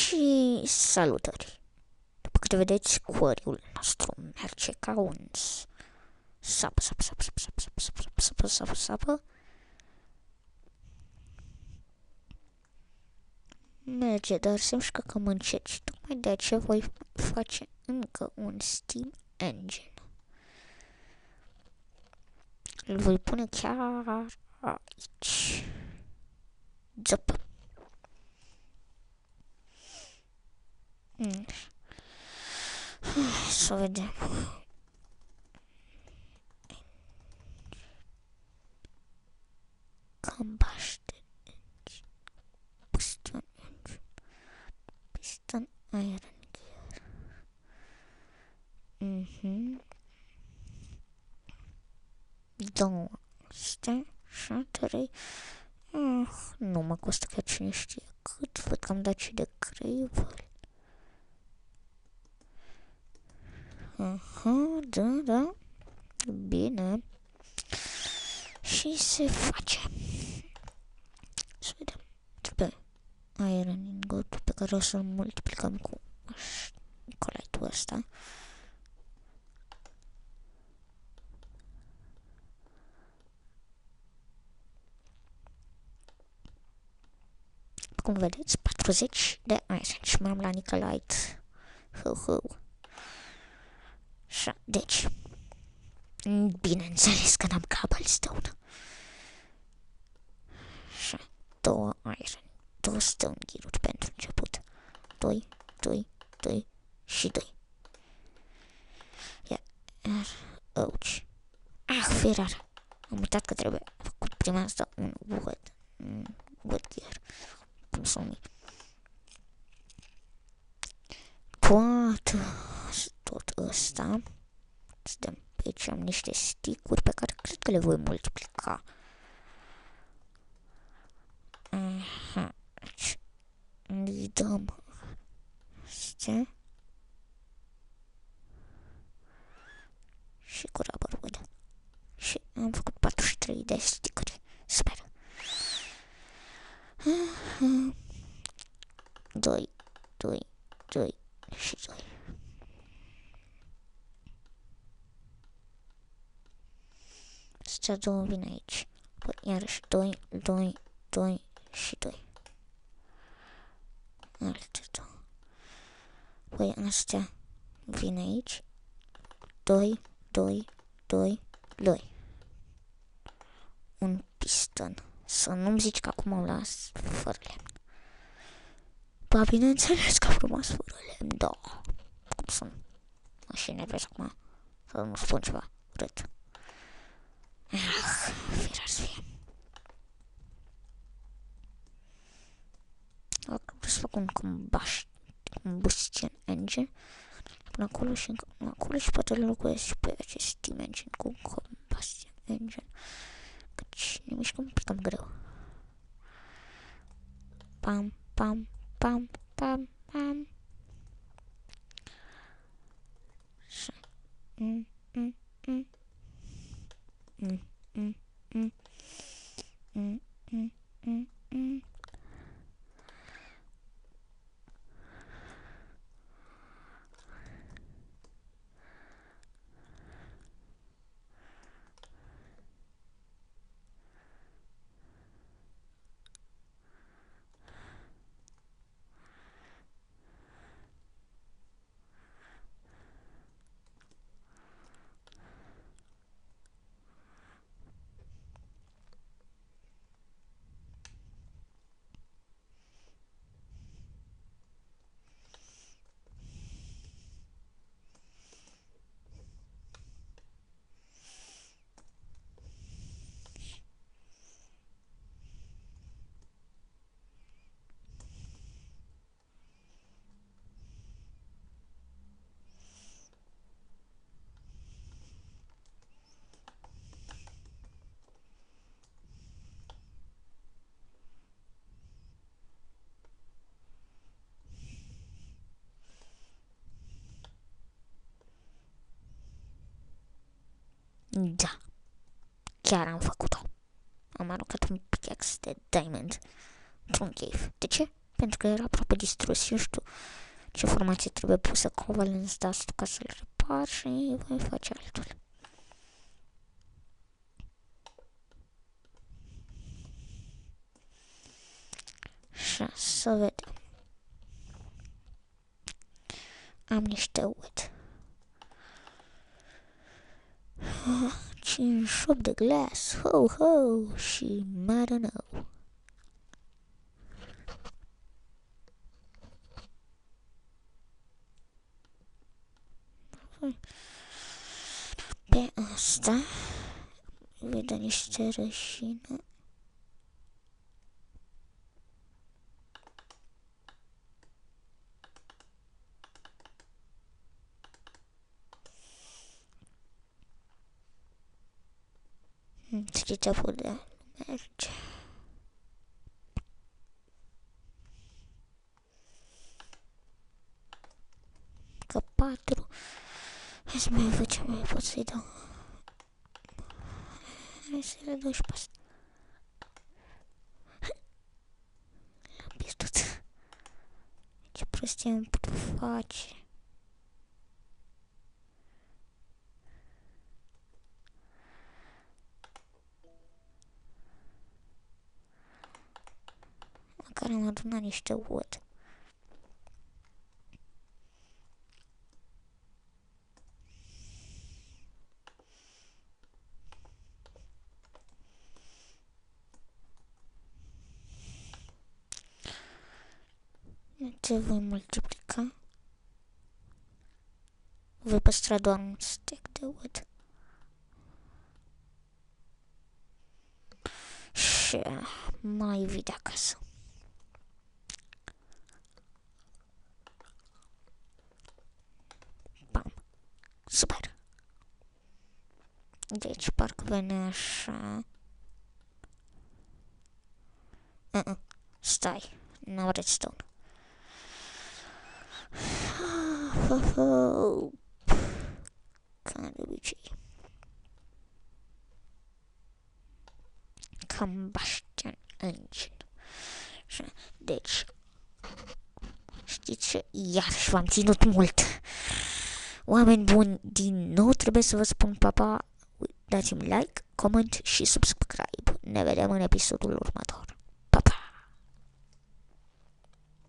Și salutări! După câte vedeți, cuariul nostru merge ca un sapă. Merge, dar se mișcă cam încet și tocmai de aceea voi face încă un Steam Engine. Îl voi pune chiar aici. Zăp. Să vedem. Combustion engine. Piston iron gear. Două. Astea și trei. Nu mă costă chiar cine știe cât. Văd că am dat și de gravel. Da. Bine. Și se face. Să vedem. Pe iron ingot pe care o să-l multiplicăm cu colaitul ăsta. Cum vedeți, 40 de iron și m-am la Nicolite. Așa, deci, bineînțeles că n-am cobblestone. Așa, 2 iron, 2 stone gear-uri pentru început. 2 și 2. Iar, ouch. Ferrara. Am uitat că trebuie făcut prima asta un wood gear. Cum să numi. Poate tot ăsta. Să dăm pe aici, am niște stick-uri pe care cred că le voi multiplica. Îi dăm astea. Și cu rubber wood. Și am făcut 43 de stick-uri. Sper. 2 și 2. Astea două vin aici. Păi, iarăși 2 și 2. Alte două. Păi astea vin aici. 2. Un piston. Să nu-mi zici că acum o las fără lemn. Ba, bineînțeles că am rămas fără lemn, da. Cum sunt? Așa nervos acum. Să nu spun ceva urât. Firar să fie. Acum să fac un combustion engine. Până acolo și acolo și poate locuiesc și pe acest Steam Engine cu combustion engine. Căci ne mișcăm cam greu. Pam. Și da, chiar am făcut-o. Am aruncat un pickaxe de diamond într-un cave. De ce? pentru că era aproape distrus. Eu știu ce formație trebuie pusă cu Valens Dust ca să-l repar și voi face altul. Așa, să vedem. Am niște wood. 58 de glass, ho, ho, și mare nou. Pe asta voi da niște rășină. Știți, putea merge. Că 4. Hai să mai văd ce mai pot să-i dau. Hai să le dau și pe asta. L-am pierdut. Ce prostie îmi pot face. Măcar am adunat niște wood. Ce voi multiplica? Voi păstra doar un stack de wood. Și mai vii de acasă. Bam. Super. Deci parcă vine așa. Stai. N-am redstone. Ca de obicei. Combustion engine. Deci, știți ce? Iarăși v-am ținut mult. Oameni buni, din nou trebuie să vă spun papa. Dați-mi like, comment și subscribe. Ne vedem în episodul următor.